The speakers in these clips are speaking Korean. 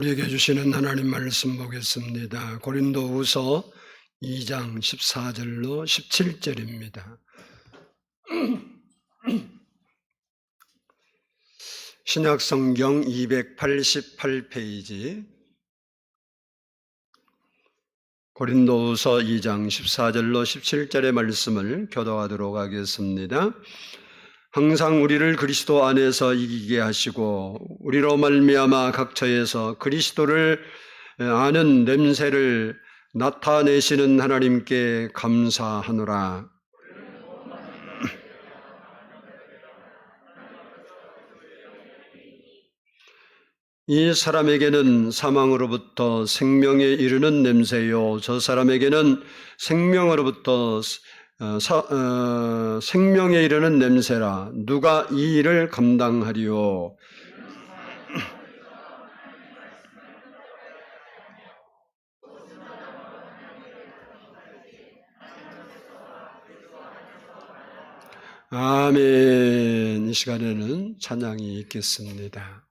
우리에게 주시는 하나님 말씀 보겠습니다. 고린도후서 2장 14절로 17절입니다. 신약성경 288페이지 고린도후서 2장 14절로 17절의 말씀을 교독하도록 하겠습니다. 항상 우리를 그리스도 안에서 이기게 하시고 우리로 말미암아 각처에서 그리스도를 아는 냄새를 나타내시는 하나님께 감사하노라. 이 사람에게는 사망으로부터 생명에 이르는 냄새요, 저 사람에게는 생명으로부터 생명에 이르는 냄새라. 누가 이 일을 감당하리요? 아멘. 이 시간에는 찬양이 있겠습니다.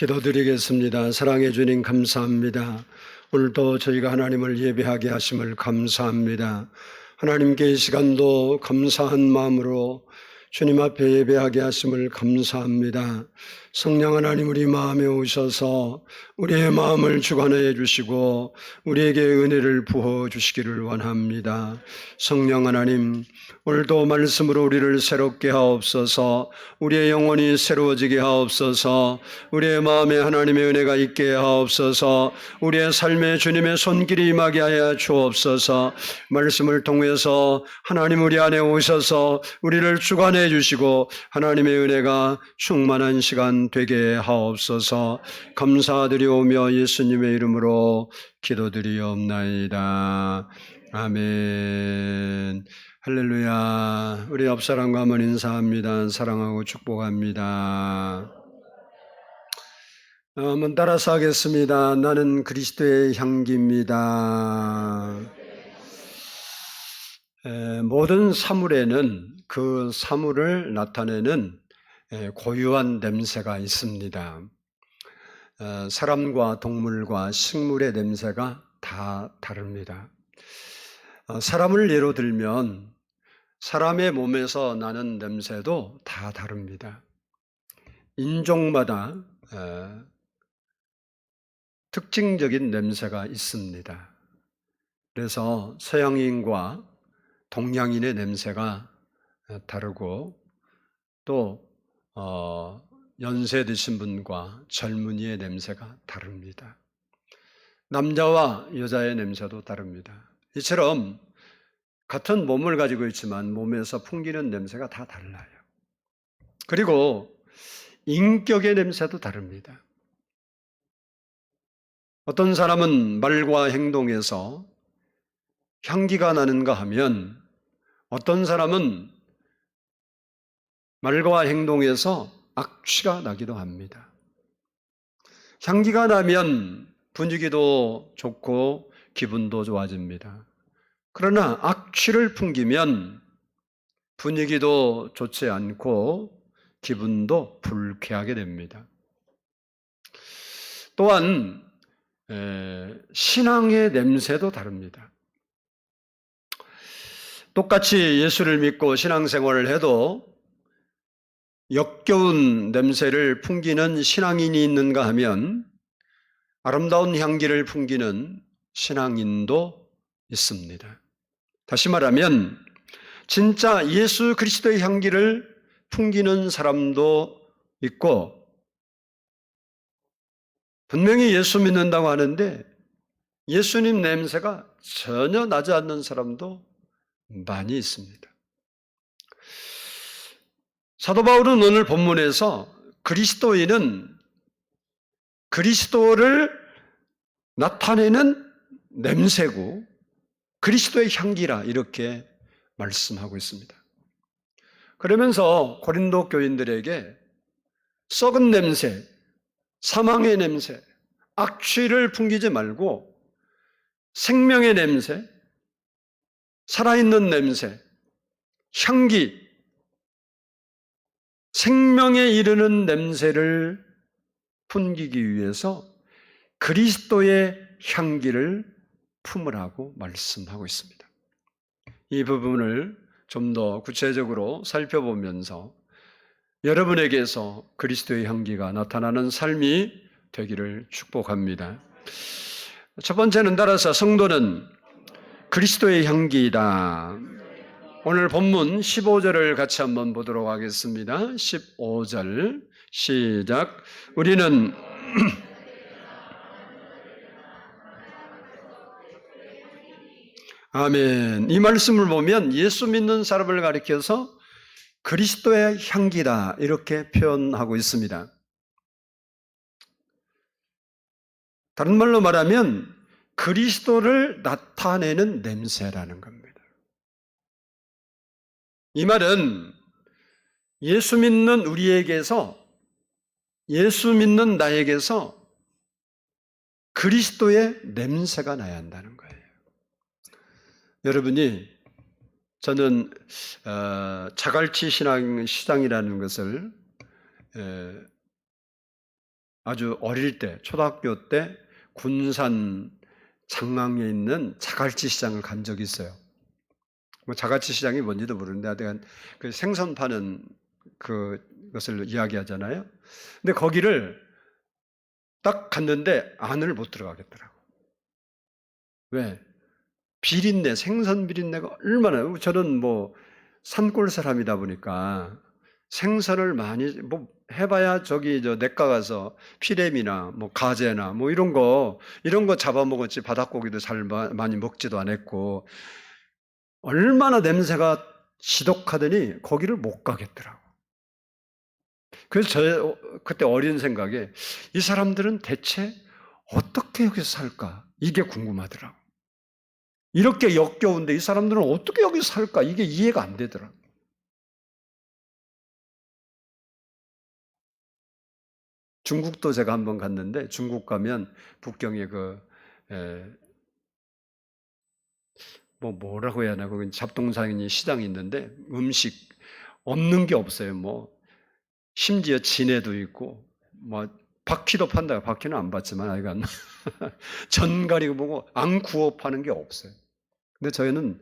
기도드리겠습니다. 사랑해 주님 감사합니다. 오늘도 저희가 하나님을 예배하게 하심을 감사합니다. 하나님께 이 시간도 감사한 마음으로 주님 앞에 예배하게 하심을 감사합니다. 성령 하나님 우리 마음에 오셔서 우리의 마음을 주관해 주시고 우리에게 은혜를 부어 주시기를 원합니다. 성령 하나님 오늘도 말씀으로 우리를 새롭게 하옵소서. 우리의 영혼이 새로워지게 하옵소서. 우리의 마음에 하나님의 은혜가 있게 하옵소서. 우리의 삶에 주님의 손길이 임하게 하여 주옵소서. 말씀을 통해서 하나님 우리 안에 오셔서 우리를 주관해 주시고 하나님의 은혜가 충만한 시간 되게 하옵소서. 감사드리오며 예수님의 이름으로 기도드리옵나이다. 아멘. 할렐루야. 우리 옆사람과 한번 인사합니다. 사랑하고 축복합니다. 한번 따라서 하겠습니다. 나는 그리스도의 향기입니다. 모든 사물에는 그 사물을 나타내는 고유한 냄새가 있습니다. 사람과 동물과 식물의 냄새가 다 다릅니다. 사람을 예로 들면 사람의 몸에서 나는 냄새도 다 다릅니다. 인종마다 특징적인 냄새가 있습니다. 그래서 서양인과 동양인의 냄새가 다르고 또 연세 드신 분과 젊은이의 냄새가 다릅니다. 남자와 여자의 냄새도 다릅니다. 이처럼 같은 몸을 가지고 있지만 몸에서 풍기는 냄새가 다 달라요. 그리고 인격의 냄새도 다릅니다. 어떤 사람은 말과 행동에서 향기가 나는가 하면 어떤 사람은 말과 행동에서 악취가 나기도 합니다. 향기가 나면 분위기도 좋고 기분도 좋아집니다. 그러나 악취를 풍기면 분위기도 좋지 않고 기분도 불쾌하게 됩니다. 또한 신앙의 냄새도 다릅니다. 똑같이 예수를 믿고 신앙생활을 해도 역겨운 냄새를 풍기는 신앙인이 있는가 하면 아름다운 향기를 풍기는 신앙인도 있습니다. 다시 말하면 진짜 예수 그리스도의 향기를 풍기는 사람도 있고 분명히 예수 믿는다고 하는데 예수님 냄새가 전혀 나지 않는 사람도 많이 있습니다. 사도 바울은 오늘 본문에서 그리스도인은 그리스도를 나타내는 냄새고 그리스도의 향기라 이렇게 말씀하고 있습니다. 그러면서 고린도 교인들에게 썩은 냄새, 사망의 냄새, 악취를 풍기지 말고 생명의 냄새, 살아있는 냄새, 향기, 생명에 이르는 냄새를 풍기기 위해서 그리스도의 향기를 품으라고 말씀하고 있습니다. 이 부분을 좀 더 구체적으로 살펴보면서 여러분에게서 그리스도의 향기가 나타나는 삶이 되기를 축복합니다. 첫 번째는 따라서 성도는 그리스도의 향기이다. 오늘 본문 15절을 같이 한번 보도록 하겠습니다. 15절 시작. 우리는 아멘. 이 말씀을 보면 예수 믿는 사람을 가리켜서 그리스도의 향기다 이렇게 표현하고 있습니다. 다른 말로 말하면 그리스도를 나타내는 냄새라는 겁니다. 이 말은 예수 믿는 우리에게서 예수 믿는 나에게서 그리스도의 냄새가 나야 한다는 거예요. 여러분이 저는 자갈치 시장이라는 것을 아주 어릴 때, 초등학교 때 군산 장항에 있는 자갈치 시장을 간 적이 있어요. 뭐 자갈치 시장이 뭔지도 모르는데 하여간 그 생선 파는 그것을 이야기하잖아요. 근데 거기를 딱 갔는데 안을 못 들어가겠더라고. 왜? 비린내, 생선 비린내가 얼마나, 저는 뭐 산골 사람이다 보니까 생선을 많이 뭐 해봐야 저기 저 냇가 가서 피래미나 뭐 가재나 뭐 이런 거 잡아먹었지 바닷고기도 잘 많이 먹지도 않았고 얼마나 냄새가 지독하더니 거기를 못 가겠더라고. 그래서 그때 어린 생각에 이 사람들은 대체 어떻게 여기서 살까? 이게 궁금하더라고. 이렇게 역겨운데 이 사람들은 어떻게 여기서 살까? 이게 이해가 안 되더라고. 중국도 제가 한번 갔는데 중국 가면 북경에 뭐라고 해야 하나, 거기 잡동사니 시장이 있는데 음식 없는 게 없어요. 뭐 심지어 진해도 있고 뭐 바퀴도 판다. 바퀴는 안 봤지만 하여간 전 가리고 보고 안 구워 파는 게 없어요. 근데 저희는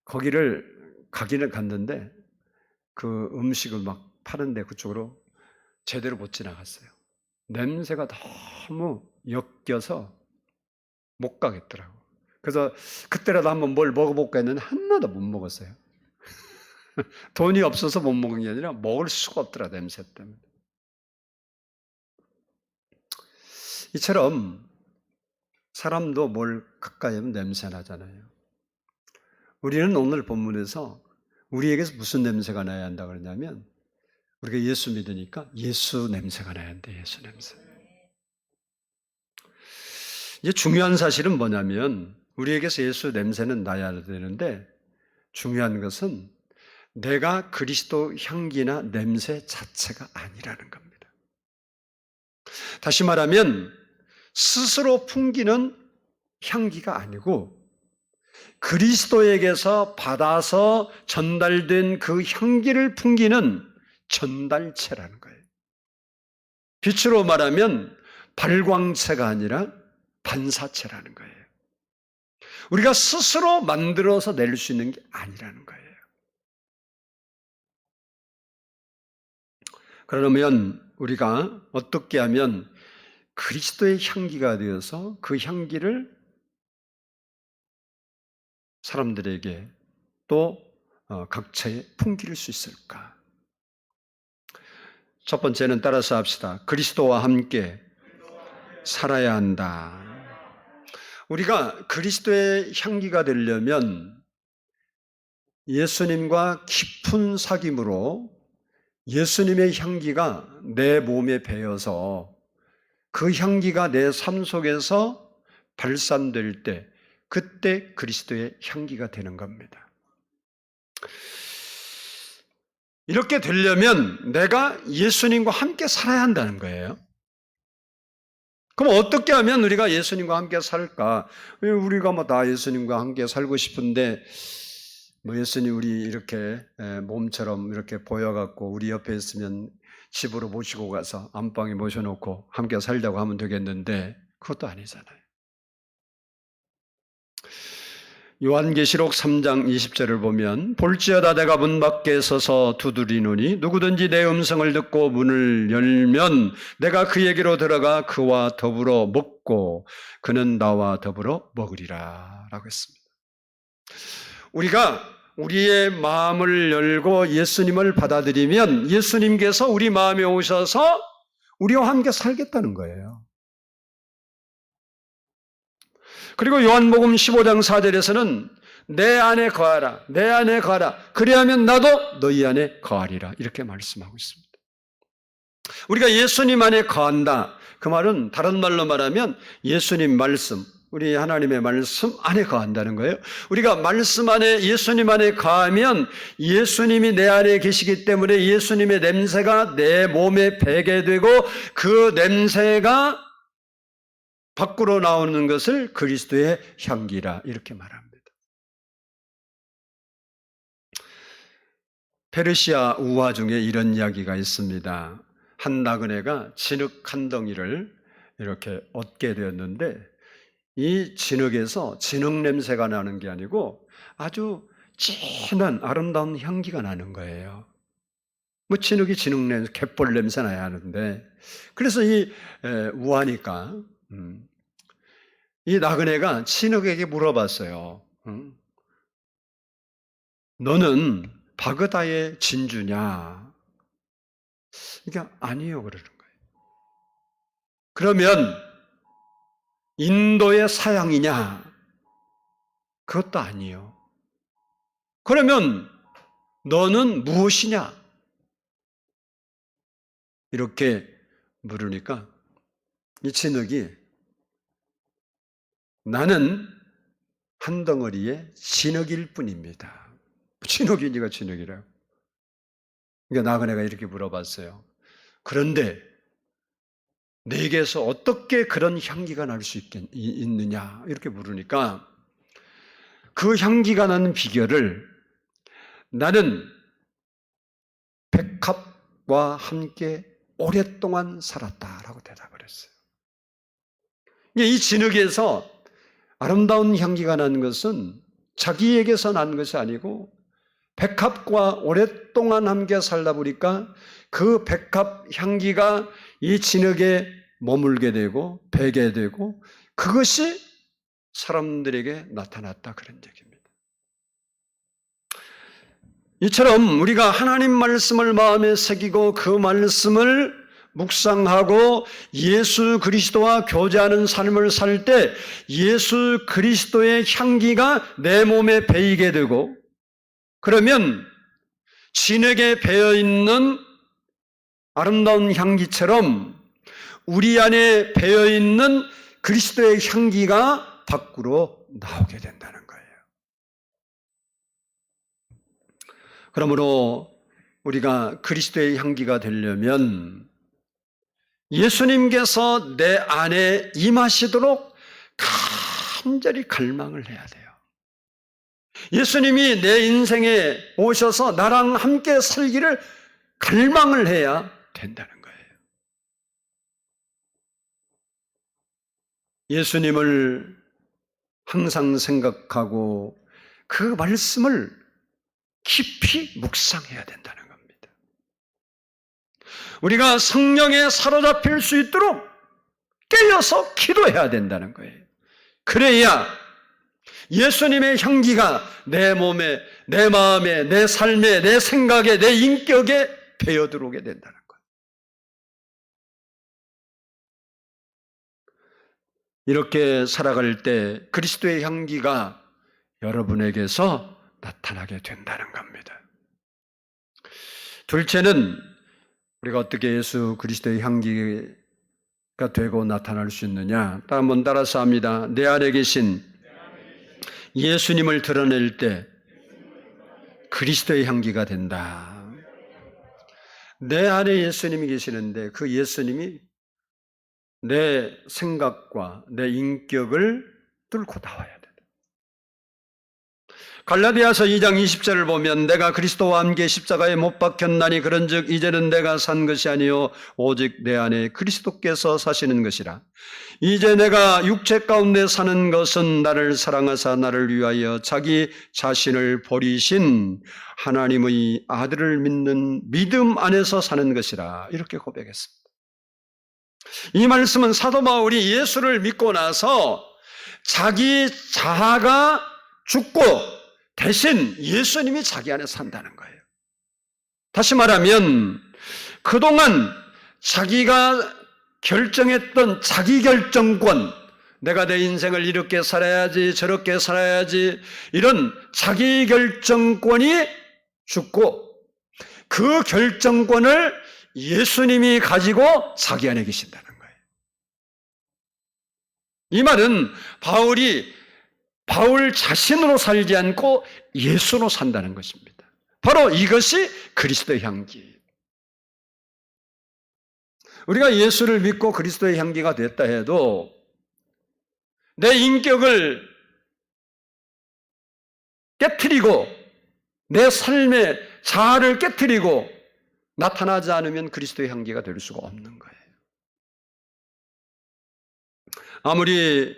거기를 가기는 갔는데 그 음식을 막 파는데 그쪽으로 제대로 못 지나갔어요. 냄새가 너무 역겨서 못 가겠더라고. 그래서 그때라도 한번 뭘 먹어볼까 했는데 하나도 못 먹었어요. 돈이 없어서 못 먹은 게 아니라 먹을 수가 없더라, 냄새 때문에. 이처럼 사람도 뭘 가까이 하면 냄새 나잖아요. 우리는 오늘 본문에서 우리에게서 무슨 냄새가 나야 한다 그러냐면 우리가 예수 믿으니까 예수 냄새가 나야 한대, 예수 냄새. 이제 중요한 사실은 뭐냐면 우리에게서 예수 냄새는 나야 되는데 중요한 것은 내가 그리스도 향기나 냄새 자체가 아니라는 겁니다. 다시 말하면 스스로 풍기는 향기가 아니고 그리스도에게서 받아서 전달된 그 향기를 풍기는 전달체라는 거예요. 빛으로 말하면 발광체가 아니라 반사체라는 거예요. 우리가 스스로 만들어서 낼 수 있는 게 아니라는 거예요. 그러면 우리가 어떻게 하면 그리스도의 향기가 되어서 그 향기를 사람들에게 또 각처에 풍길 수 있을까? 첫 번째는 따라서 합시다. 그리스도와 함께 살아야 한다. 우리가 그리스도의 향기가 되려면 예수님과 깊은 사귐으로 예수님의 향기가 내 몸에 배어서 그 향기가 내 삶 속에서 발산될 때 그때 그리스도의 향기가 되는 겁니다. 이렇게 되려면 내가 예수님과 함께 살아야 한다는 거예요. 그럼 어떻게 하면 우리가 예수님과 함께 살까? 우리가 뭐 다 예수님과 함께 살고 싶은데 뭐 예수님 우리 이렇게 몸처럼 이렇게 보여갖고 우리 옆에 있으면 집으로 모시고 가서 안방에 모셔놓고 함께 살자고 하면 되겠는데 그것도 아니잖아요. 요한계시록 3장 20절을 보면 볼지어다 내가 문 밖에 서서 두드리노니 누구든지 내 음성을 듣고 문을 열면 내가 그에게로 들어가 그와 더불어 먹고 그는 나와 더불어 먹으리라 라고 했습니다. 우리가 우리의 마음을 열고 예수님을 받아들이면 예수님께서 우리 마음에 오셔서 우리와 함께 살겠다는 거예요. 그리고 요한복음 15장 4절에서는 내 안에 거하라, 내 안에 거하라. 그리하면 나도 너희 안에 거하리라. 이렇게 말씀하고 있습니다. 우리가 예수님 안에 거한다. 그 말은 다른 말로 말하면 예수님 말씀, 우리 하나님의 말씀 안에 거한다는 거예요. 우리가 말씀 안에 예수님 안에 거하면 예수님이 내 안에 계시기 때문에 예수님의 냄새가 내 몸에 배게 되고 그 냄새가 밖으로 나오는 것을 그리스도의 향기라 이렇게 말합니다. 페르시아 우화 중에 이런 이야기가 있습니다. 한 나그네가 진흙 한 덩이를 이렇게 얻게 되었는데 이 진흙에서 진흙 냄새가 나는 게 아니고 아주 진한 아름다운 향기가 나는 거예요. 뭐 진흙이 진흙 냄새, 갯벌 냄새 나야 하는데 그래서 이 우하니까 이 나그네가 진흙에게 물어봤어요. 너는 바그다의 진주냐? 그러니까 아니요 그러는 거예요. 그러면 인도의 사양이냐? 그것도 아니요. 그러면 너는 무엇이냐? 이렇게 물으니까 이 진흙이 나는 한 덩어리의 진흙일 뿐입니다. 진흙이니까 진흙이래요. 그러니까 나그네가 이렇게 물어봤어요. 그런데 내게서 어떻게 그런 향기가 날 수 있느냐 이렇게 물으니까 그 향기가 나는 비결을 나는 백합과 함께 오랫동안 살았다라고 대답을 했어요. 이 진흙에서 아름다운 향기가 나는 것은 자기에게서 난 것이 아니고 백합과 오랫동안 함께 살다 보니까 그 백합 향기가 이 진흙에 머물게 되고 배게 되고 그것이 사람들에게 나타났다 그런 얘기입니다. 이처럼 우리가 하나님 말씀을 마음에 새기고 그 말씀을 묵상하고 예수 그리스도와 교제하는 삶을 살 때 예수 그리스도의 향기가 내 몸에 배이게 되고 그러면 진흙에 배어있는 아름다운 향기처럼 우리 안에 배어있는 그리스도의 향기가 밖으로 나오게 된다는 거예요. 그러므로 우리가 그리스도의 향기가 되려면 예수님께서 내 안에 임하시도록 간절히 갈망을 해야 돼요. 예수님이 내 인생에 오셔서 나랑 함께 살기를 갈망을 해야 된다는 거예요. 예수님을 항상 생각하고 그 말씀을 깊이 묵상해야 된다는 겁니다. 우리가 성령에 사로잡힐 수 있도록 깨어서 기도해야 된다는 거예요. 그래야 예수님의 향기가 내 몸에, 내 마음에, 내 삶에, 내 생각에, 내 인격에 배어 들어오게 된다는 거예요. 이렇게 살아갈 때 그리스도의 향기가 여러분에게서 나타나게 된다는 겁니다. 둘째는 우리가 어떻게 예수 그리스도의 향기가 되고 나타날 수 있느냐? 한번 따라서 합니다. 내 안에 계신 예수님을 드러낼 때 그리스도의 향기가 된다. 내 안에 예수님이 계시는데 그 예수님이 내 생각과 내 인격을 뚫고 나와야 된다. 갈라디아서 2장 20절을 보면 내가 그리스도와 함께 십자가에 못 박혔나니 그런즉 이제는 내가 산 것이 아니요 오직 내 안에 그리스도께서 사시는 것이라. 이제 내가 육체 가운데 사는 것은 나를 사랑하사 나를 위하여 자기 자신을 버리신 하나님의 아들을 믿는 믿음 안에서 사는 것이라. 이렇게 고백했습니다. 이 말씀은 사도 바울이 예수를 믿고 나서 자기 자아가 죽고 대신 예수님이 자기 안에 산다는 거예요. 다시 말하면 그동안 자기가 결정했던 자기결정권, 내가 내 인생을 이렇게 살아야지 저렇게 살아야지 이런 자기결정권이 죽고 그 결정권을 예수님이 가지고 자기 안에 계신다는 거예요. 이 말은 바울 자신으로 살지 않고 예수로 산다는 것입니다. 바로 이것이 그리스도의 향기. 우리가 예수를 믿고 그리스도의 향기가 됐다 해도 내 인격을 깨트리고 내 삶의 자아를 깨트리고 나타나지 않으면 그리스도의 향기가 될 수가 없는 거예요. 아무리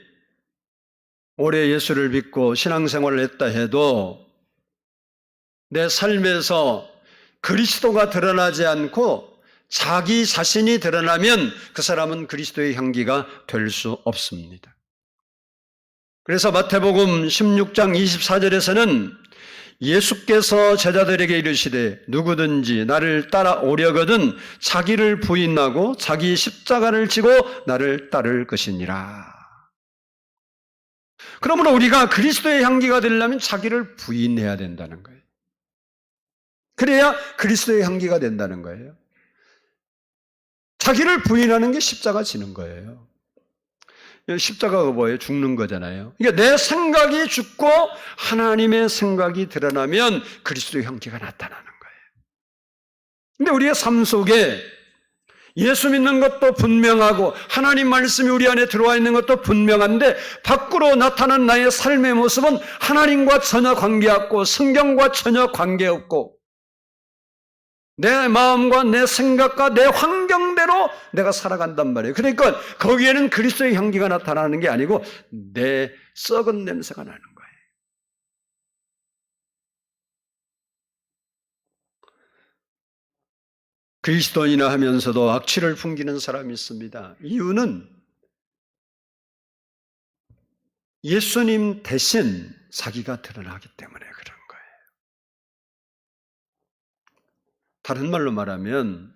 오래 예수를 믿고 신앙생활을 했다 해도 내 삶에서 그리스도가 드러나지 않고 자기 자신이 드러나면 그 사람은 그리스도의 향기가 될 수 없습니다. 그래서 마태복음 16장 24절에서는 예수께서 제자들에게 이르시되 누구든지 나를 따라오려거든 자기를 부인하고 자기 십자가를 지고 나를 따를 것이니라. 그러므로 우리가 그리스도의 향기가 되려면 자기를 부인해야 된다는 거예요. 그래야 그리스도의 향기가 된다는 거예요. 자기를 부인하는 게 십자가 지는 거예요. 십자가가 뭐예요? 죽는 거잖아요. 그러니까 내 생각이 죽고 하나님의 생각이 드러나면 그리스도의 향기가 나타나는 거예요. 근데 우리의 삶 속에 예수 믿는 것도 분명하고 하나님 말씀이 우리 안에 들어와 있는 것도 분명한데 밖으로 나타난 나의 삶의 모습은 하나님과 전혀 관계없고 성경과 전혀 관계없고 내 마음과 내 생각과 내 환경대로 내가 살아간단 말이에요. 그러니까 거기에는 그리스도의 향기가 나타나는 게 아니고 내 썩은 냄새가 나는 거예요. 그리스도인이나 하면서도 악취를 풍기는 사람이 있습니다. 이유는 예수님 대신 자기가 드러나기 때문에 그런 거예요. 다른 말로 말하면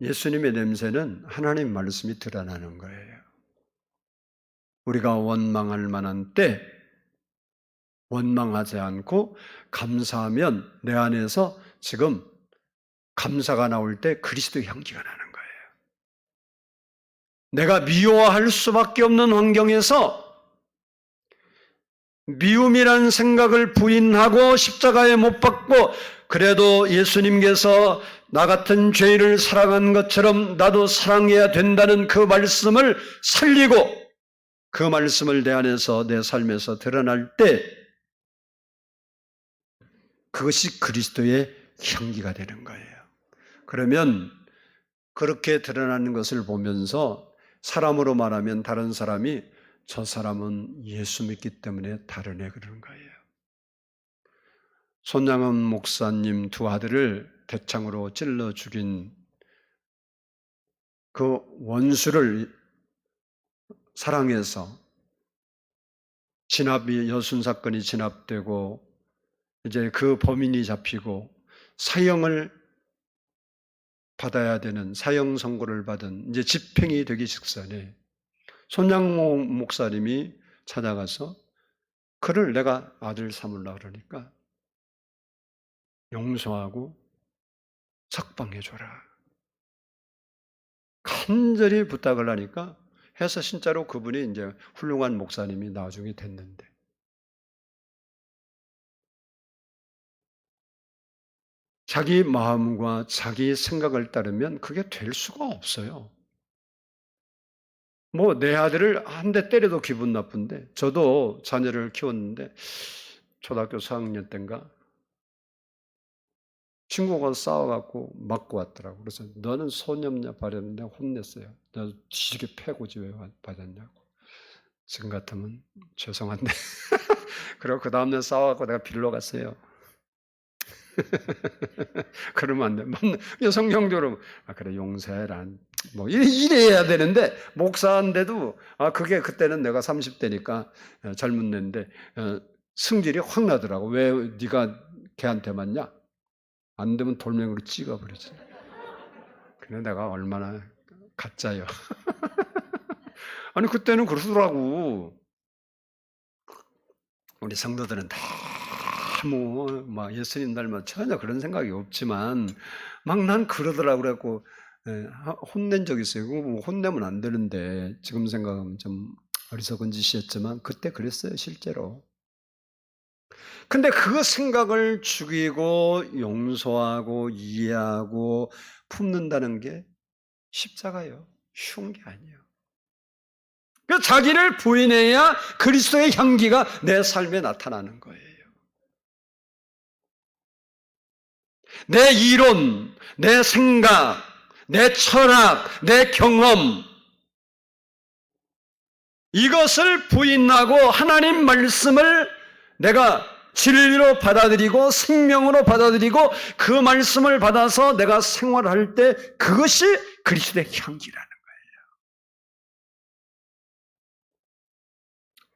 예수님의 냄새는 하나님 말씀이 드러나는 거예요. 우리가 원망할 만한 때 원망하지 않고 감사하면 내 안에서 지금 감사가 나올 때 그리스도의 향기가 나는 거예요. 내가 미워할 수밖에 없는 환경에서 미움이라는 생각을 부인하고 십자가에 못 박고 그래도 예수님께서 나 같은 죄인을 사랑한 것처럼 나도 사랑해야 된다는 그 말씀을 살리고 그 말씀을 내 안에서 내 삶에서 드러날 때 그것이 그리스도의 향기가 되는 거예요. 그러면 그렇게 드러나는 것을 보면서 사람으로 말하면 다른 사람이 저 사람은 예수 믿기 때문에 다르네 그러는 거예요. 손양원 목사님 두 아들을 대창으로 찔러 죽인 그 원수를 사랑해서 여순 사건이 진압되고 이제 그 범인이 잡히고 사형을 받아야 되는 사형 선고를 받은 이제 집행이 되기 직전에 손양모 목사님이 찾아가서 그를 내가 아들 삼으려고 그러니까 용서하고 석방해줘라. 간절히 부탁을 하니까 해서 진짜로 그분이 이제 훌륭한 목사님이 나중에 됐는데 자기 마음과 자기 생각을 따르면 그게 될 수가 없어요. 뭐 내 아들을 한 대 때려도 기분 나쁜데 저도 자녀를 키웠는데 초등학교 4학년 때인가 친구가 싸워갖고 맞고 왔더라고. 그래서 너는 소년냐 받았는데 혼냈어요. 너 뒤지게 패고지 왜 받았냐고. 지금 같으면 죄송한데 그리고 그 다음날 싸워갖고 내가 빌러 갔어요. 그러면 안 돼. 성경적으로 그래 용서해라. 뭐 이래야 되는데 목사인데도 그게 그때는 내가 30대니까 젊은 애인데 승질이 확 나더라고. 왜 네가 걔한테 맞냐? 안 되면 돌멩이로 찍어버리지. 그래 내가 얼마나 가짜요. 아니 그때는 그러더라고. 우리 성도들은 너무 막 예수님 닮아 전혀 그런 생각이 없지만 막 난 그러더라고. 그래갖고 혼낸 적 있어요. 그거 뭐 혼내면 안 되는데 지금 생각하면 좀 어리석은 짓이었지만 그때 그랬어요 실제로. 근데 그 생각을 죽이고 용서하고 이해하고 품는다는 게 십자가예요. 쉬운 게 아니에요. 그러니까 자기를 부인해야 그리스도의 향기가 내 삶에 나타나는 거예요. 내 이론, 내 생각, 내 철학, 내 경험, 이것을 부인하고 하나님 말씀을 내가 진리로 받아들이고 생명으로 받아들이고 그 말씀을 받아서 내가 생활할 때 그것이 그리스도의 향기라는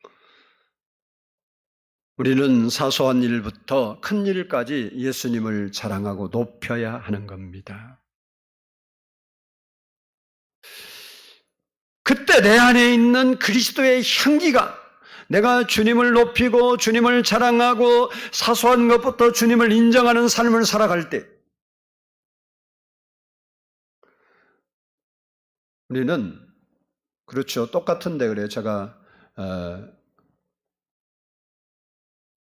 거예요. 우리는 사소한 일부터 큰 일까지 예수님을 자랑하고 높여야 하는 겁니다. 그때 내 안에 있는 그리스도의 향기가 내가 주님을 높이고 주님을 자랑하고 사소한 것부터 주님을 인정하는 삶을 살아갈 때 우리는 그렇죠. 똑같은데 그래요. 제가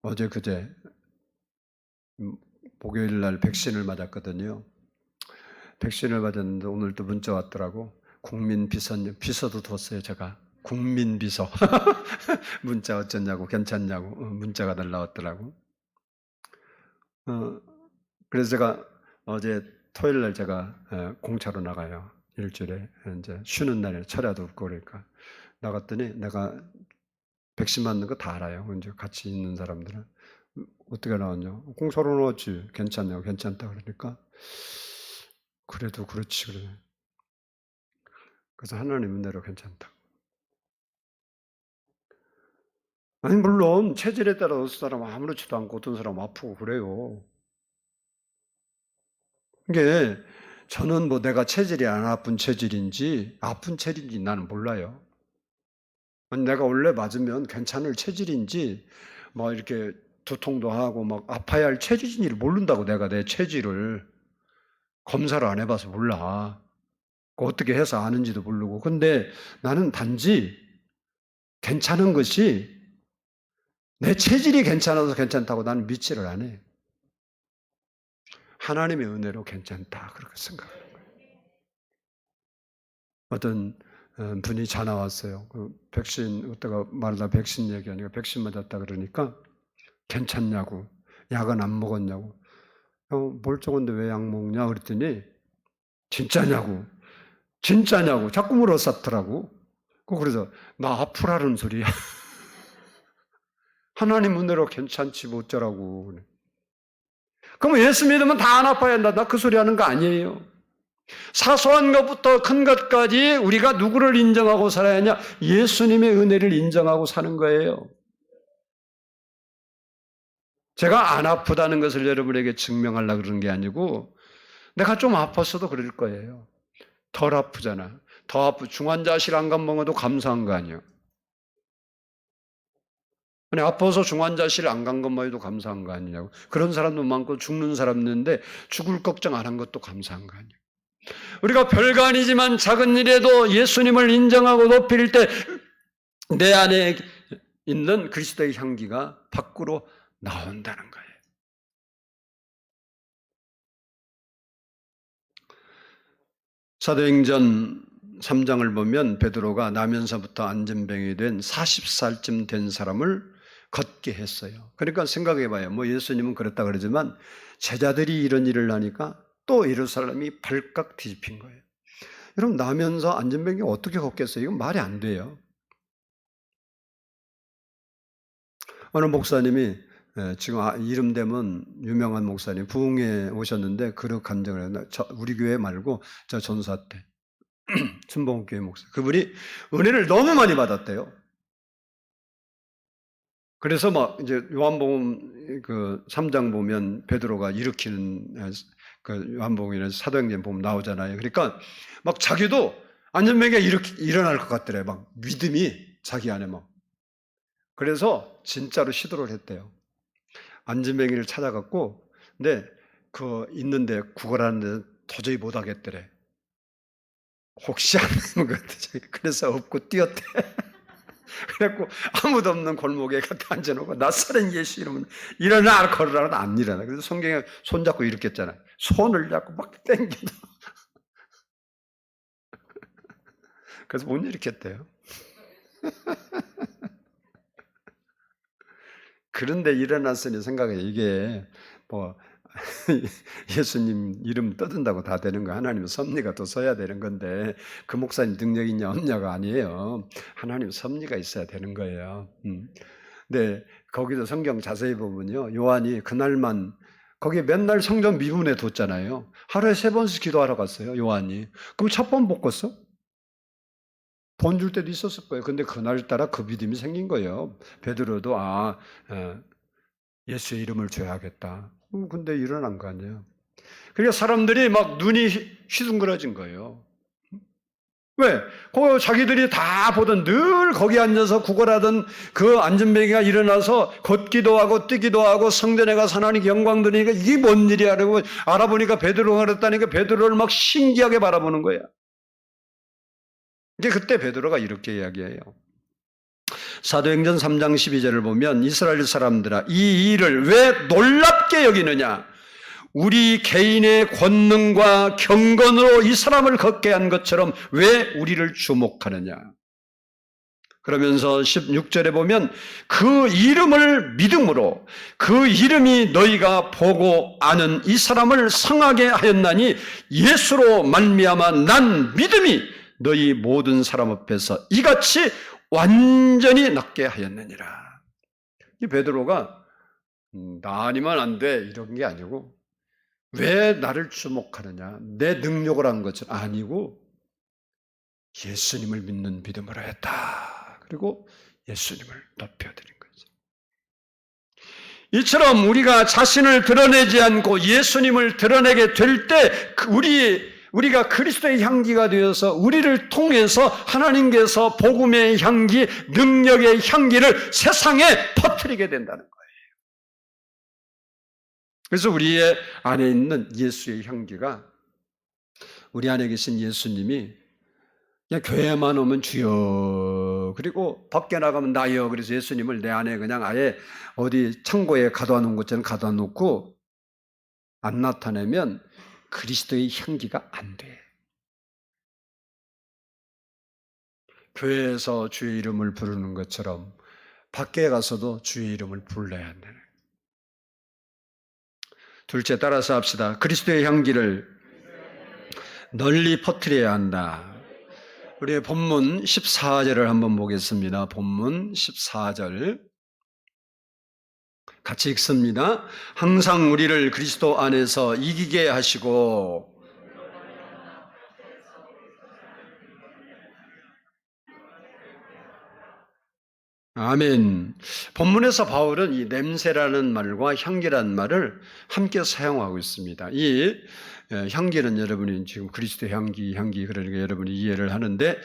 어제 그제 목요일 날 백신을 맞았거든요. 백신을 맞았는데 오늘 또 문자 왔더라고. 국민비서님, 비서도 뒀어요 제가. 국민비서 문자 어쩌냐고 괜찮냐고 문자가 날라왔더라고. 그래서 제가 어제 토요일 날 제가 공차로 나가요. 일주일에 이제 쉬는 날에 철야도 없고 그러니까 나갔더니 내가 백신 맞는 거 다 알아요. 이제 같이 있는 사람들은 어떻게 나왔냐? 공차로 나왔지. 괜찮냐고 괜찮다 그러니까 그래도 그렇지 그래. 그래서 하나님 은혜로 괜찮다. 아니 물론 체질에 따라 어떤 사람은 아무렇지도 않고 어떤 사람은 아프고 그래요. 이게 저는 뭐 내가 체질이 안 아픈 체질인지 아픈 체질인지 나는 몰라요. 아니 내가 원래 맞으면 괜찮을 체질인지 뭐 이렇게 두통도 하고 막 아파야 할 체질인지를 모른다고 내가 내 체질을 검사를 안 해봐서 몰라. 어떻게 해서 아는지도 모르고. 근데 나는 단지 괜찮은 것이 내 체질이 괜찮아서 괜찮다고 나는 믿지를 않아요. 하나님의 은혜로 괜찮다 그렇게 생각해요. 어떤 분이 전화 왔어요. 그 백신 어디가 말하다 백신 얘기하니까 백신 맞았다 그러니까 괜찮냐고 약은 안 먹었냐고 멀쩡한데 왜 약 먹냐 그랬더니 진짜냐고 자꾸 물어쌌더라고. 그래서 나 아프라는 소리야. 하나님 은혜로 괜찮지 뭐 어쩌라고. 그럼 예수 믿으면 다 안 아파야 한다. 나 그 소리 하는 거 아니에요. 사소한 것부터 큰 것까지 우리가 누구를 인정하고 살아야 하냐? 예수님의 은혜를 인정하고 사는 거예요. 제가 안 아프다는 것을 여러분에게 증명하려고 그러는 게 아니고 내가 좀 아팠어도 그럴 거예요. 덜 아프잖아. 더 중환자실 안 간 먹어도 감사한 거 아니에요. 아니 아파서 중환자실 안 간 것만 해도 감사한 거 아니냐고. 그런 사람도 많고 죽는 사람 있는데 죽을 걱정 안 한 것도 감사한 거 아니에요. 우리가 별거 아니지만 작은 일에도 예수님을 인정하고 높일 때 내 안에 있는 그리스도의 향기가 밖으로 나온다는 거예요. 사도행전 3장을 보면 베드로가 나면서부터 안전병이 된 40살쯤 된 사람을 걷게 했어요. 그러니까 생각해봐요. 뭐 예수님은 그랬다 그러지만 제자들이 이런 일을 하니까 또 예루살렘이 발칵 뒤집힌 거예요. 여러분 나면서 안전병이 어떻게 걷겠어요? 이건 말이 안 돼요. 어느 목사님이 지금 이름 되면 유명한 목사님 부흥에 오셨는데 그런 간증을 해요. 우리 교회 말고 저 전사 때 순복음교회 목사 그분이 은혜를 너무 많이 받았대요. 그래서 막 이제 요한복음 그 3장 보면 베드로가 일으키는 그 요한복음이나 사도행전 보면 나오잖아요. 그러니까 막 자기도 안전병이 일어날 것 같더래요. 막 믿음이 자기 안에 막. 그래서 진짜로 시도를 했대요. 안전뱅이를 찾아갔고, 근데 그 있는데 구걸하는데 도저히 못 하겠더래. 혹시 안 되는 것 같아. 그래서 업고 뛰었대. 그래갖고 아무도 없는 골목에 갖다 앉아놓고 낯선 예수 이러면 일어나 걸으라고 안 일어나. 그래서 성경에 손 잡고 일으켰잖아요. 손을 잡고 막 땡겨도 그래서 못 일으켰대요. 그런데 일어났으니 생각해 이게 뭐 예수님 이름 떠든다고 다 되는 거, 하나님은 섭리가 또 써야 되는 건데 그 목사님 능력 있냐 없냐가 아니에요. 하나님 섭리가 있어야 되는 거예요. 네, 거기서 성경 자세히 보면요, 요한이 그날만 거기에 맨날 성전 미문에 뒀잖아요. 하루에 3번씩 기도하러 갔어요, 요한이. 그럼 첫 번 못 갔어? 본 줄 때도 있었을 거예요. 근데 그날따라 그 믿음이 생긴 거예요. 베드로도 예수의 이름을 줘야겠다. 근데 일어난 거 아니에요. 그러니까 사람들이 막 눈이 휘둥그러진 거예요. 왜? 그 자기들이 다 보던, 늘 거기 앉아서 구걸하던 그 안전뱅이가 일어나서 걷기도 하고 뛰기도 하고 성전에 가서 하나님께 영광 드리니까 이게 뭔 일이야? 라고 알아보니까 베드로가 그랬다니까 베드로를 막 신기하게 바라보는 거야. 이제 그때 베드로가 이렇게 이야기해요. 사도행전 3장 12절을 보면 이스라엘 사람들아, 이 일을 왜 놀랍게 여기느냐? 우리 개인의 권능과 경건으로 이 사람을 걷게 한 것처럼 왜 우리를 주목하느냐? 그러면서 16절에 보면 그 이름을 믿음으로 그 이름이 너희가 보고 아는 이 사람을 성하게 하였나니 예수로 말미암아 난 믿음이 너희 모든 사람 앞에서 이같이 완전히 낫게 하였느니라. 이 베드로가 나 아니면 안 돼 이런 게 아니고, 왜 나를 주목하느냐, 내 능력을 한 것은 아니고 예수님을 믿는 믿음으로 했다. 그리고 예수님을 높여드린 거죠. 이처럼 우리가 자신을 드러내지 않고 예수님을 드러내게 될 때 우리가 그리스도의 향기가 되어서 우리를 통해서 하나님께서 복음의 향기, 능력의 향기를 세상에 퍼뜨리게 된다는 거예요. 그래서 우리의 안에 있는 예수의 향기가, 우리 안에 계신 예수님이 그냥 교회만 오면 주여, 그리고 밖에 나가면 나여, 그래서 예수님을 내 안에 그냥 아예 어디 창고에 가둬 놓은 것처럼 가둬 놓고 안 나타내면 그리스도의 향기가 안 돼. 교회에서 주의 이름을 부르는 것처럼 밖에 가서도 주의 이름을 불러야 한다는. 둘째, 따라서 합시다. 그리스도의 향기를 널리 퍼뜨려야 한다. 우리의 본문 14절을 한번 보겠습니다. 본문 14절 같이 읽습니다. 항상 우리를 그리스도 안에서 이기게 하시고 아멘. 본문에서 바울은 이 냄새라는 말과 향기라는 말을 함께 사용하고 있습니다. 이 향기는 여러분이 지금 그리스도 향기, 그러니까 여러분이 이해를 하는데,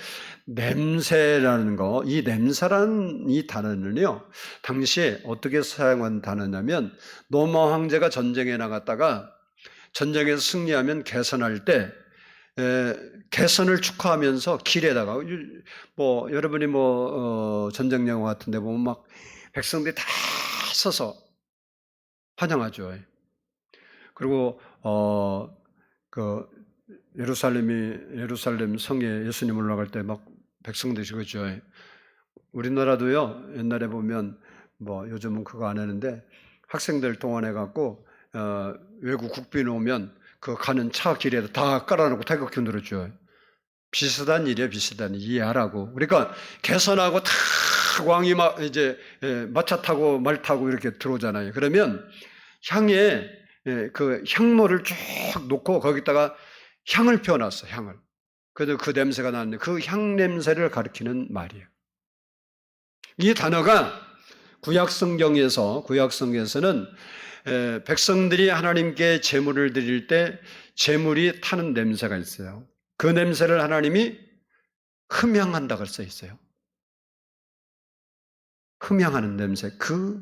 냄새라는 거, 이 냄새라는 이 단어는요, 당시에 어떻게 사용한 단어냐면, 로마 황제가 전쟁에 나갔다가 전쟁에서 승리하면 개선할 때 개선을 축하하면서 길에다가 여러분이 전쟁 영화 같은데 보면 막 백성들이 다 서서 환영하죠. 그리고 예루살렘 성에 예수님 올라갈 때 막 백성들이 그러죠. 우리나라도요, 옛날에 보면 요즘은 그거 안 하는데 학생들 동원해 갖고 외국 국빈 오면 그 가는 차 길에다 다 깔아놓고 태극기 흔들어줘요. 비슷한 일이에요, 비슷한 일. 이해하라고. 그러니까 개선하고 탁 왕이 막 이제 마차 타고 말 타고 이렇게 들어오잖아요. 그러면 향에 그 향모를 쭉 놓고 거기다가 향을 피워놨어, 향을. 그래서 그 냄새가 나는데 그 향 냄새를 가리키는 말이에요. 이 단어가 구약성경에서는 백성들이 하나님께 제물을 드릴 때 제물이 타는 냄새가 있어요. 그 냄새를 하나님이 흠향한다고 써 있어요. 흠향하는 냄새, 그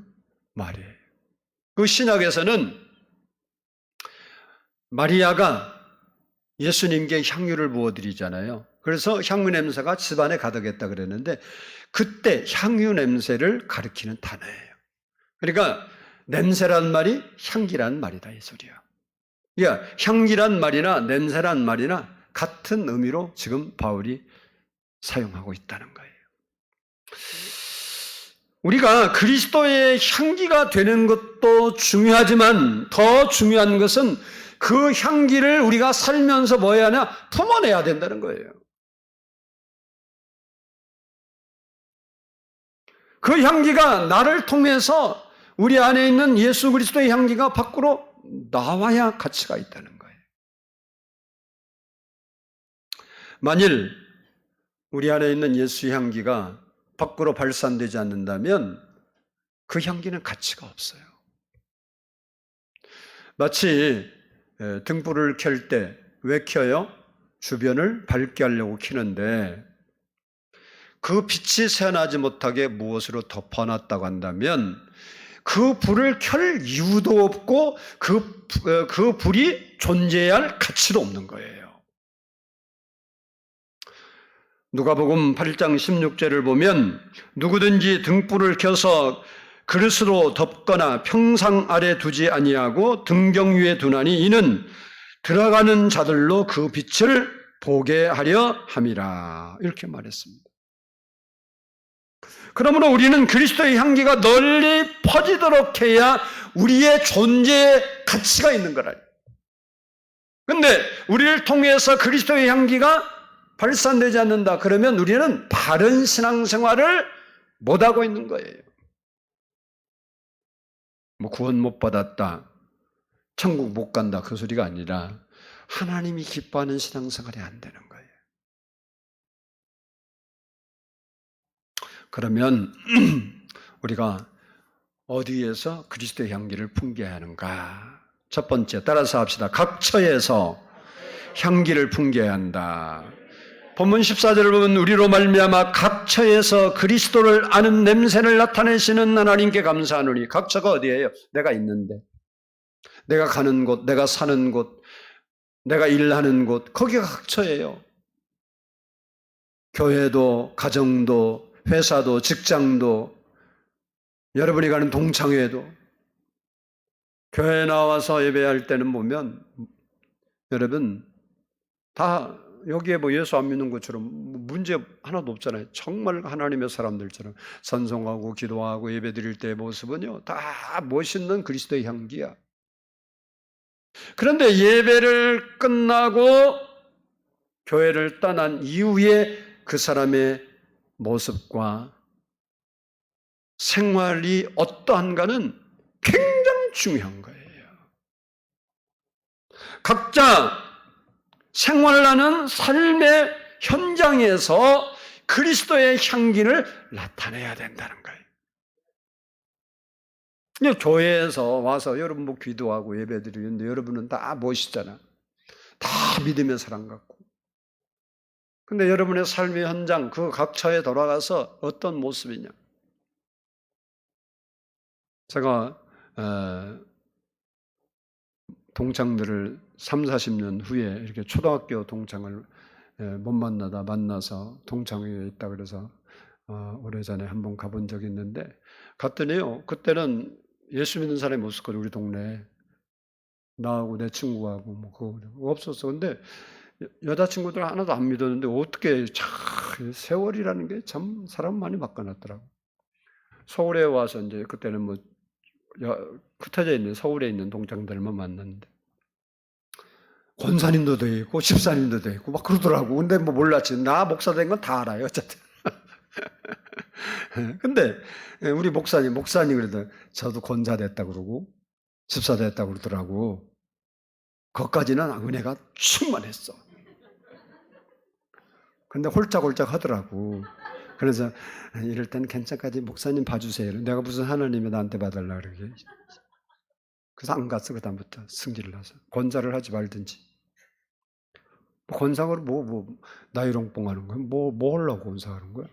말이에요. 그 신약에서는 마리아가 예수님께 향유를 부어드리잖아요. 그래서 향유 냄새가 집안에 가득했다 그랬는데, 그때 향유 냄새를 가리키는 단어예요. 그러니까 냄새란 말이 향기란 말이다, 이 소리야. 그러니까 향기란 말이나 냄새란 말이나 같은 의미로 지금 바울이 사용하고 있다는 거예요. 우리가 그리스도의 향기가 되는 것도 중요하지만 더 중요한 것은 그 향기를 우리가 살면서 뭐 해야 하냐? 품어내야 된다는 거예요. 그 향기가 나를 통해서 우리 안에 있는 예수 그리스도의 향기가 밖으로 나와야 가치가 있다는 거예요. 만일 우리 안에 있는 예수의 향기가 밖으로 발산되지 않는다면 그 향기는 가치가 없어요. 마치 등불을 켤 때 왜 켜요? 주변을 밝게 하려고 켜는데 그 빛이 새어나지 못하게 무엇으로 덮어놨다고 한다면 그 불을 켤 이유도 없고 그 불이 존재해야 할 가치도 없는 거예요. 누가복음 8장 16절을 보면 누구든지 등불을 켜서 그릇으로 덮거나 평상 아래 두지 아니하고 등경 위에 두나니 이는 들어가는 자들로 그 빛을 보게 하려 함이라. 이렇게 말했습니다. 그러므로 우리는 그리스도의 향기가 널리 퍼지도록 해야 우리의 존재의 가치가 있는 거라. 그런데 우리를 통해서 그리스도의 향기가 발산되지 않는다. 그러면 우리는 바른 신앙생활을 못하고 있는 거예요. 뭐 구원 못 받았다, 천국 못 간다 그 소리가 아니라 하나님이 기뻐하는 신앙생활이 안 되는 거예요. 그러면 우리가 어디에서 그리스도의 향기를 풍겨야 하는가? 첫 번째, 따라서 합시다. 각 처에서 향기를 풍겨야 한다. 본문 14절을 보면 우리로 말미암아 각 처에서 그리스도를 아는 냄새를 나타내시는 하나님께 감사하노니. 각 처가 어디예요? 내가 있는데, 내가 가는 곳, 내가 사는 곳, 내가 일하는 곳, 거기가 각 처예요. 교회도, 가정도, 회사도, 직장도, 여러분이 가는 동창회도, 교회에 나와서 예배할 때는 보면 여러분 다 여기에 뭐 예수 안 믿는 것처럼 문제 하나도 없잖아요. 정말 하나님의 사람들처럼 찬송하고 기도하고 예배 드릴 때의 모습은요 다 멋있는 그리스도의 향기야. 그런데 예배를 끝나고 교회를 떠난 이후에 그 사람의 모습과 생활이 어떠한가는 굉장히 중요한 거예요. 각자 생활하는 삶의 현장에서 그리스도의 향기를 나타내야 된다는 거예요. 교회에서 와서 여러분 뭐 기도하고 예배드리는데 여러분은 다 멋있잖아. 다 믿음의 사람 같고. 근데 여러분의 삶의 현장, 그 각처에 돌아가서 어떤 모습이냐? 제가 동창들을 3, 40년 후에 이렇게 초등학교 동창을 못 만나서 동창회에 있다 그래서 오래전에 한번 가본 적이 있는데 갔더니요. 그때는 예수 믿는 사람이 없었거든요. 우리 동네에. 나하고 내 친구하고 뭐 그거 없었어. 근데 여자친구들 하나도 안 믿었는데 어떻게 세월이라는 게 참 사람 많이 바꿔놨더라고. 서울에 와서 이제 그때는 뭐 흩어져 있는 서울에 있는 동창들만 만났는데 권사님도 돼 있고 집사님도 돼 있고 막 그러더라고. 근데 뭐 몰랐지. 나 목사 된 건 다 알아요. 어쨌든. 근데 우리 목사님 그래도 저도 권사 됐다 그러고 집사 됐다 그러더라고. 거기까지는 은혜가 충만했어. 근데 홀짝홀짝 하더라고. 그래서 이럴 때는 괜찮까지 목사님 봐주세요. 내가 무슨 하나님이 나한테 봐달라 그러게. 그래서 안 갔어. 그다음부터 승질을 나서. 권사를 하지 말든지. 권사를 나이롱뽕 하는 거야? 뭐 하려고 권사하는 거야?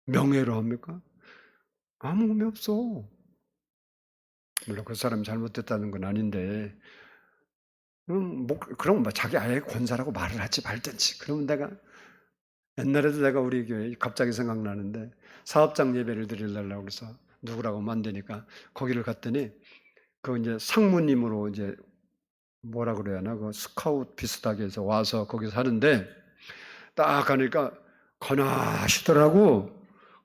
명예로 합니까? 아무 의미 없어. 물론 그 사람이 잘못됐다는 건 아닌데, 그럼 자기 아예 권사라고 말을 하지 말든지. 그러면 옛날에도 내가 우리 교회 갑자기 생각나는데, 사업장 예배를 드리려고 그래서 누구라고 만드니까 거기를 갔더니, 이제 상무님으로 이제 뭐라 그래야 하나, 스카우트 비슷하게 해서 와서 거기서 하는데, 딱 가니까 권하시더라고.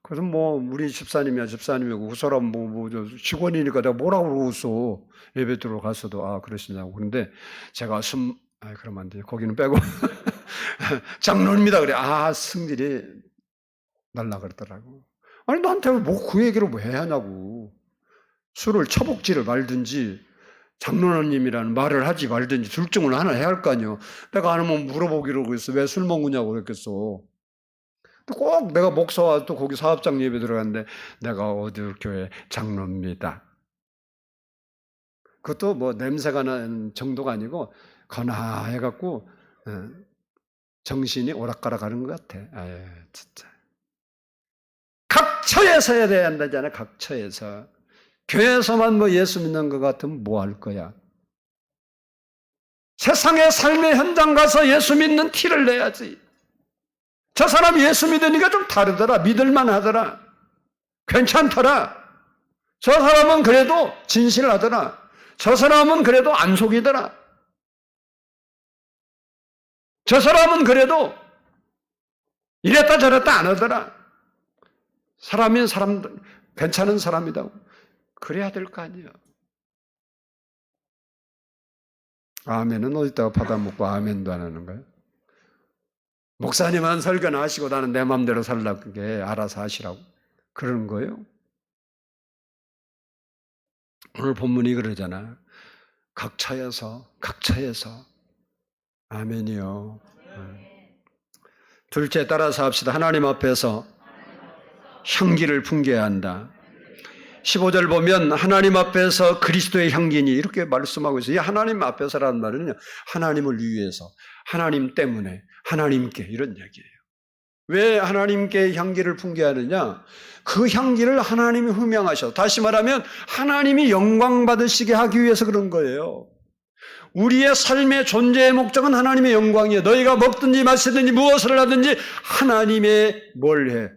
그래서 뭐 우리 집사님이고 그 사람 저 직원이니까 내가 뭐라고 그러겠어. 예배 들어 가서도 그러시냐고. 그런데 제가 그러면 안 돼. 거기는 빼고 장로입니다. 그래. 승질이 날라 그러더라고. 아니 나한테 뭐 그 얘기를 왜 하냐고. 술을 처복지를 말든지 장로님이라는 말을 하지 말든지 둘 중을 하나 해야 할 거 아니에요. 내가 안 하면 물어보기로 그랬어. 왜 술 먹느냐고 그랬겠어. 꼭 내가 목사와 또 거기 사업장 예배 들어갔는데 내가 어디 교회 장로입니다. 그것도 뭐 냄새가 나는 정도가 아니고 거나해갖고 정신이 오락가락하는 것 같아. 진짜. 각 처에서 해야 된다잖아. 각 처에서. 교회에서만 뭐 예수 믿는 것 같으면 뭐 할 거야. 세상의 삶의 현장 가서 예수 믿는 티를 내야지. 저 사람 예수 믿으니까 좀 다르더라. 믿을만 하더라. 괜찮더라. 저 사람은 그래도 진실하더라. 저 사람은 그래도 안 속이더라. 저 사람은 그래도 이랬다 저랬다 안 하더라. 사람인 사람, 괜찮은 사람이다. 그래야 될 거 아니에요. 아멘은 어디다가 받아먹고 아멘도 안 하는 거예요? 목사님은 설교나 하시고 나는 내 마음대로 살라고 게 알아서 하시라고 그러는 거예요. 오늘 본문이 그러잖아. 각처에서 아멘이요. 둘째 따라서 합시다. 하나님 앞에서 향기를 풍겨야 한다. 15절 보면 하나님 앞에서 그리스도의 향기니 이렇게 말씀하고 있어요. 이 하나님 앞에서라는 말은요. 하나님을 위해서, 하나님 때문에, 하나님께 이런 얘기예요. 왜 하나님께 향기를 풍겨야 하느냐? 그 향기를 하나님이 흠양하셔. 다시 말하면 하나님이 영광 받으시게 하기 위해서 그런 거예요. 우리의 삶의 존재의 목적은 하나님의 영광이에요. 너희가 먹든지 마시든지 무엇을 하든지 하나님의 뭘 해?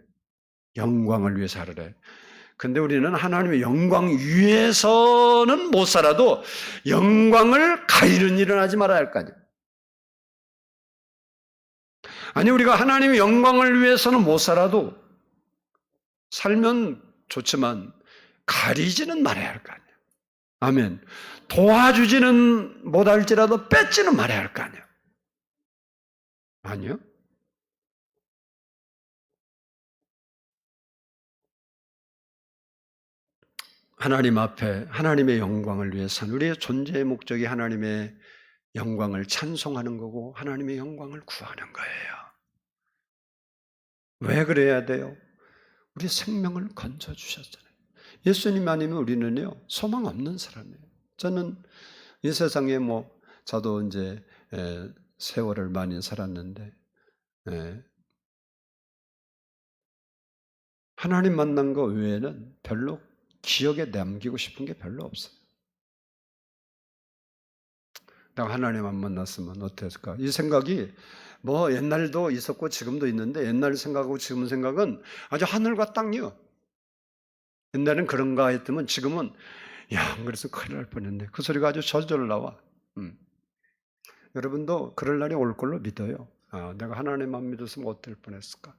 영광을 위해서 하르래. 근데 우리는 하나님의 영광 위해서는 못 살아도 영광을 가리는 일은 하지 말아야 할 거 아니에요. 아니 우리가 하나님의 영광을 위해서는 못 살아도 살면 좋지만 가리지는 말아야 할 거 아니에요. 아멘. 도와주지는 못할지라도 뺏지는 말아야 할 거 아니에요. 아니요? 하나님 앞에 하나님의 영광을 위해서는 우리의 존재의 목적이 하나님의 영광을 찬송하는 거고 하나님의 영광을 구하는 거예요. 왜 그래야 돼요? 우리 생명을 건져주셨잖아요. 예수님 아니면 우리는요, 소망 없는 사람이에요. 저는 이 세상에 저도 이제 세월을 많이 살았는데, 하나님 만난 거 외에는 별로 기억에 남기고 싶은 게 별로 없어요. 내가 하나님 안 만났으면 어땠을까? 이 생각이 옛날도 있었고 지금도 있는데 옛날 생각하고 지금 생각은 아주 하늘과 땅이요. 옛날엔 그런가 했더니 지금은 그래서 큰일 날 뻔했네. 그 소리가 아주 절절 나와. 여러분도 그럴 날이 올 걸로 믿어요. 내가 하나님 안 믿었으면 어떨 뻔했을까?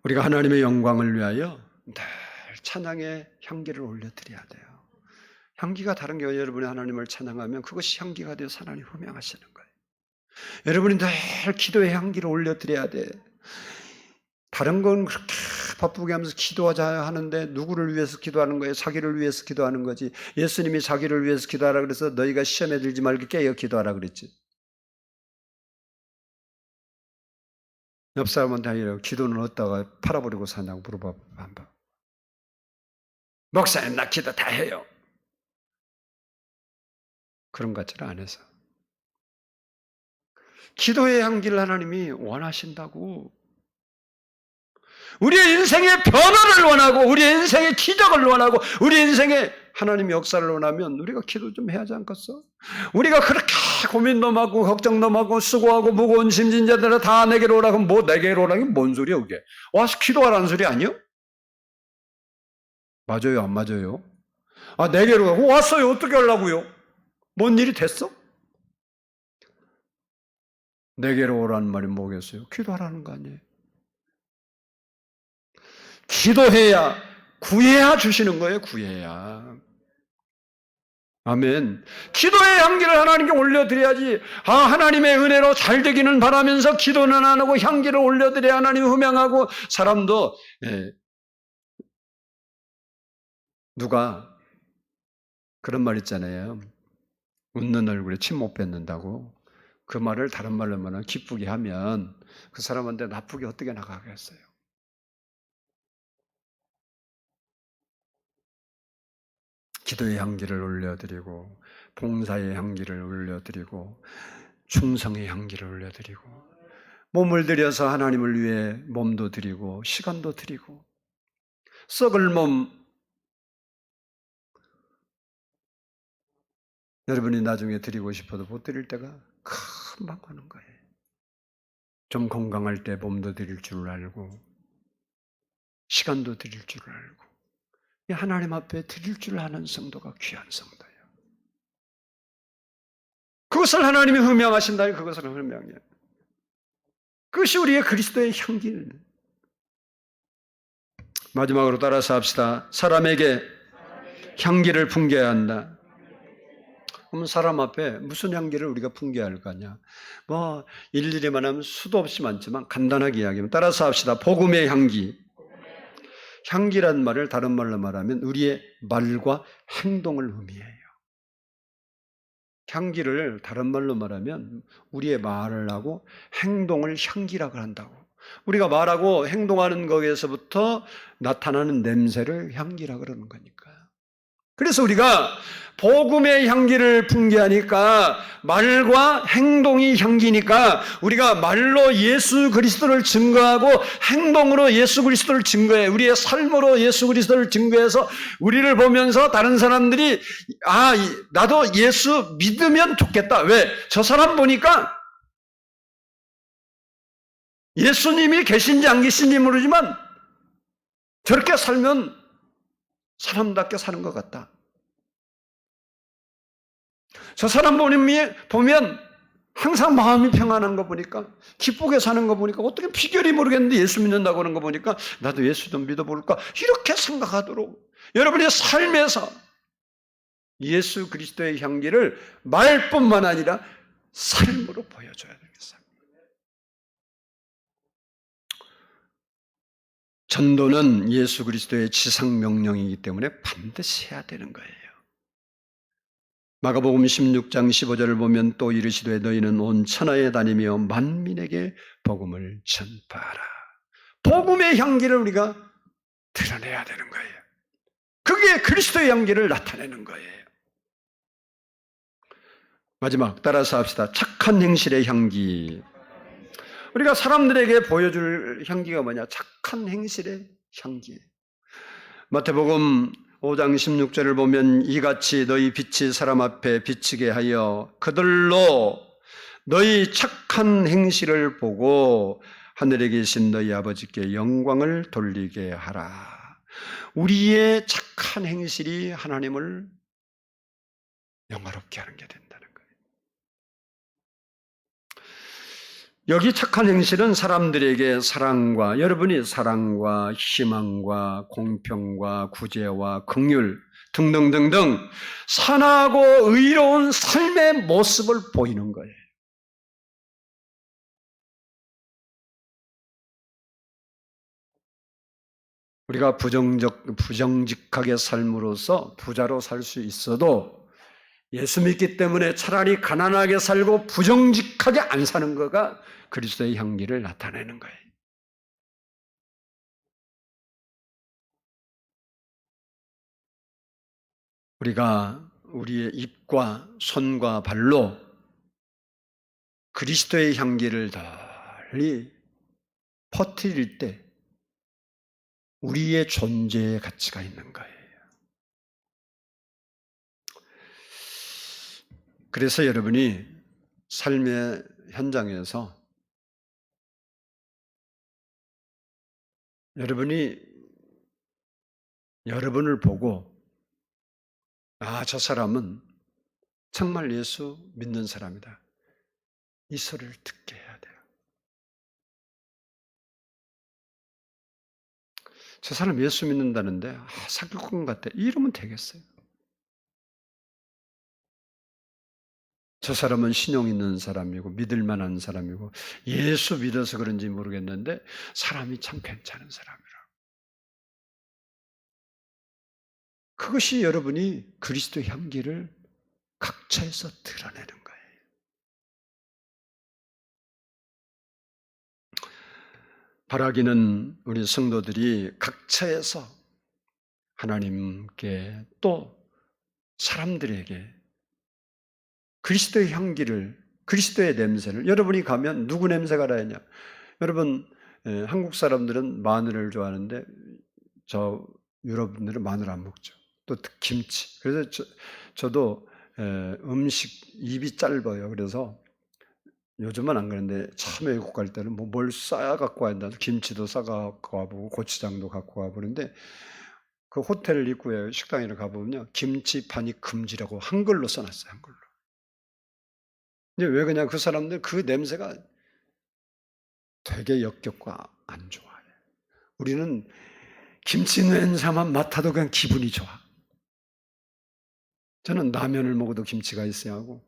우리가 하나님의 영광을 위하여 늘 찬양의 향기를 올려드려야 돼요. 향기가 다른 게 여러분이 하나님을 찬양하면 그것이 향기가 되어서 하나님 흠양하시는 거예요. 여러분이 늘 기도의 향기를 올려드려야 돼. 다른 건 그렇게 바쁘게 하면서 기도하자 하는데 누구를 위해서 기도하는 거예요? 자기를 위해서 기도하는 거지. 예수님이 자기를 위해서 기도하라 그래서 너희가 시험에 들지 말고 깨어 기도하라 그랬지. 옆 사람한테 아니라 기도는 어디다가 팔아버리고 사냐고 물어봐. 안 봐. 목사님 나 기도 다 해요. 그런 것처럼 안 해서. 기도의 향기를 하나님이 원하신다고. 우리의 인생의 변화를 원하고 우리의 인생의 기적을 원하고 우리의 인생의 하나님의 역사를 원하면 우리가 기도 좀 해야 하지 않겠어? 우리가 그렇게 고민도 많고 걱정도 많고 수고하고 무거운 짐진자들을 다 내게로 오라고 하면 내게로 오라는 게 뭔 소리야 그게? 와서 기도하라는 소리 아니요? 맞아요 안 맞아요? 내게로 가고 왔어요 어떻게 하려고요? 뭔 일이 됐어? 내게로 오라는 말이 뭐겠어요? 기도하라는 거 아니에요? 기도해야, 구해야 주시는 거예요, 구해야. 아멘. 기도의 향기를 하나님께 올려드려야지. 하나님의 은혜로 잘 되기는 바라면서 기도는 안 하고 향기를 올려드려야 하나님 흠양하고 사람도, 누가 그런 말 있잖아요. 웃는 얼굴에 침 못 뱉는다고. 그 말을 다른 말로 하면 기쁘게 하면 그 사람한테 나쁘게 어떻게 나가겠어요? 기도의 향기를 올려드리고 봉사의 향기를 올려드리고 충성의 향기를 올려드리고 몸을 들여서 하나님을 위해 몸도 드리고 시간도 드리고 썩을 몸 여러분이 나중에 드리고 싶어도 못 드릴 때가 금방 오는 거예요. 좀 건강할 때 몸도 드릴 줄 알고 시간도 드릴 줄 알고 하나님 앞에 드릴 줄 아는 성도가 귀한 성도예요. 그것을 하나님이 흠양하신다니 그것을 흠양해요. 그것이 우리의 그리스도의 향기입니다. 마지막으로 따라서 합시다. 사람에게 향기를 풍겨야 한다. 그러면 사람 앞에 무슨 향기를 우리가 풍겨야 할 거냐? 일일이 말하면 수도 없이 많지만 간단하게 이야기하면 따라서 합시다. 복음의 향기. 향기란 말을 다른 말로 말하면 우리의 말과 행동을 의미해요. 향기를 다른 말로 말하면 우리의 말을 하고 행동을 향기라고 한다고. 우리가 말하고 행동하는 것에서부터 나타나는 냄새를 향기라고 그러는 거니까. 그래서 우리가 복음의 향기를 풍기하니까 말과 행동이 향기니까 우리가 말로 예수 그리스도를 증거하고 행동으로 예수 그리스도를 증거해 우리의 삶으로 예수 그리스도를 증거해서 우리를 보면서 다른 사람들이 나도 예수 믿으면 좋겠다. 왜? 저 사람 보니까 예수님이 계신지 안 계신지 모르지만 저렇게 살면 사람답게 사는 것 같다. 저 사람 보면 항상 마음이 평안한 거 보니까 기쁘게 사는 거 보니까 어떻게 비결이 모르겠는데 예수 믿는다고 하는 거 보니까 나도 예수 좀 믿어볼까 이렇게 생각하도록 여러분의 삶에서 예수 그리스도의 향기를 말뿐만 아니라 삶으로 보여줘야 되겠어요. 전도는 예수 그리스도의 지상명령이기 때문에 반드시 해야 되는 거예요. 마가복음 16장 15절을 보면 또 이르시되 너희는 온 천하에 다니며 만민에게 복음을 전파하라. 복음의 향기를 우리가 드러내야 되는 거예요. 그게 그리스도의 향기를 나타내는 거예요. 마지막 따라서 합시다. 착한 행실의 향기. 우리가 사람들에게 보여줄 향기가 뭐냐? 착한 행실의 향기. 마태복음 5장 16절을 보면 이같이 너희 빛이 사람 앞에 비치게 하여 그들로 너희 착한 행실을 보고 하늘에 계신 너희 아버지께 영광을 돌리게 하라. 우리의 착한 행실이 하나님을 영화롭게 하는 게 된다는 거예요. 여기 착한 행실은 사람들에게 사랑과 여러분이 사랑과 희망과 공평과 구제와 긍휼 등등등등 선하고 의로운 삶의 모습을 보이는 거예요. 우리가 부정직하게 삶으로써 부자로 살 수 있어도 예수 믿기 때문에 차라리 가난하게 살고 부정직하게 안 사는 거가 그리스도의 향기를 나타내는 거예요. 우리가 우리의 입과 손과 발로 그리스도의 향기를 널리 퍼뜨릴 때 우리의 존재의 가치가 있는 거예요. 그래서 여러분이 삶의 현장에서 여러분이 여러분을 보고 저 사람은 정말 예수 믿는 사람이다. 이 소리를 듣게 해야 돼요. 저 사람 예수 믿는다는데 사기꾼 같아. 이러면 되겠어요. 저 사람은 신용 있는 사람이고 믿을 만한 사람이고 예수 믿어서 그런지 모르겠는데 사람이 참 괜찮은 사람이라. 그것이 여러분이 그리스도의 향기를 각처에서 드러내는 거예요. 바라기는 우리 성도들이 각처에서 하나님께 또 사람들에게 그리스도의 향기를, 그리스도의 냄새를, 여러분이 가면 누구 냄새가 나냐? 여러분, 한국 사람들은 마늘을 좋아하는데 저 유럽분들은 마늘 안 먹죠. 또 김치. 그래서 저도 음식 입이 짧아요. 그래서 요즘은 안 그런데 처음에 외국 갈 때는 뭐 뭘 싸 갖고 와야 김치도 싸 갖고 와보고 고추장도 갖고 와보는데 그 호텔 입구에 식당에 가보면요. 김치판이 금지라고 한글로 써놨어요. 한글로. 근데 왜 그냥 그 사람들 그 냄새가 되게 역겹고 안 좋아해. 우리는 김치 냄새만 맡아도 그냥 기분이 좋아. 저는 라면을 먹어도 김치가 있어야 하고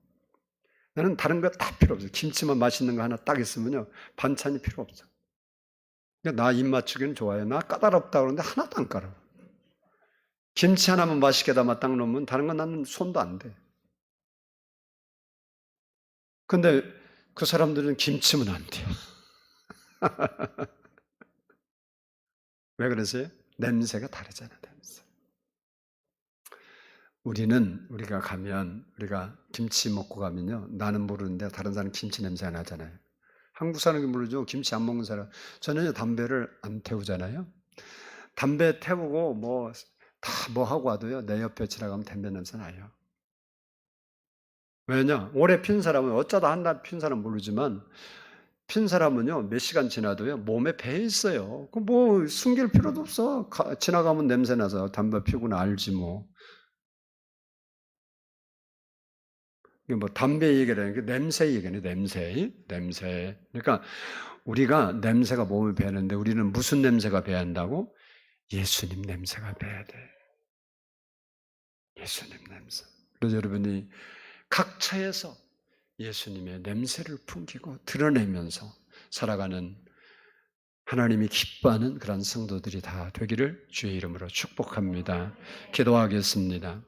나는 다른 거 다 필요 없어요. 김치만 맛있는 거 하나 딱 있으면요. 반찬이 필요 없어. 그러니까 나 입 맞추기는 좋아요. 나 까다롭다 그러는데 하나도 안 까다로워. 김치 하나만 맛있게 담아 딱 놓으면 다른 건 나는 손도 안 대. 근데 그 사람들은 김치면 안 돼요. 왜 그러세요? 냄새가 다르잖아, 냄새. 우리가 가면, 우리가 김치 먹고 가면요. 나는 모르는데 다른 사람은 김치 냄새가 나잖아요. 한국 사람이 모르죠. 김치 안 먹는 사람. 저는요, 담배를 안 태우잖아요. 담배 태우고 다 뭐 하고 와도요, 내 옆에 지나가면 담배 냄새 나요. 왜냐? 오래 핀 사람은 어쩌다 한 달 핀 사람은 모르지만 핀 사람은요, 몇 시간 지나도요, 몸에 배 있어요. 그 뭐 숨길 필요도 없어. 지나가면 냄새 나서 담배 피우고는 알지 뭐. 이게 뭐 담배 얘기를 하는 게 냄새 얘기네, 냄새. 냄새. 그러니까 우리가 냄새가 몸에 배는데 우리는 무슨 냄새가 배야 한다고? 예수님 냄새가 배야 돼. 예수님 냄새. 그래서 여러분이 각처에서 예수님의 냄새를 풍기고 드러내면서 살아가는 하나님이 기뻐하는 그런 성도들이 다 되기를 주의 이름으로 축복합니다. 기도하겠습니다.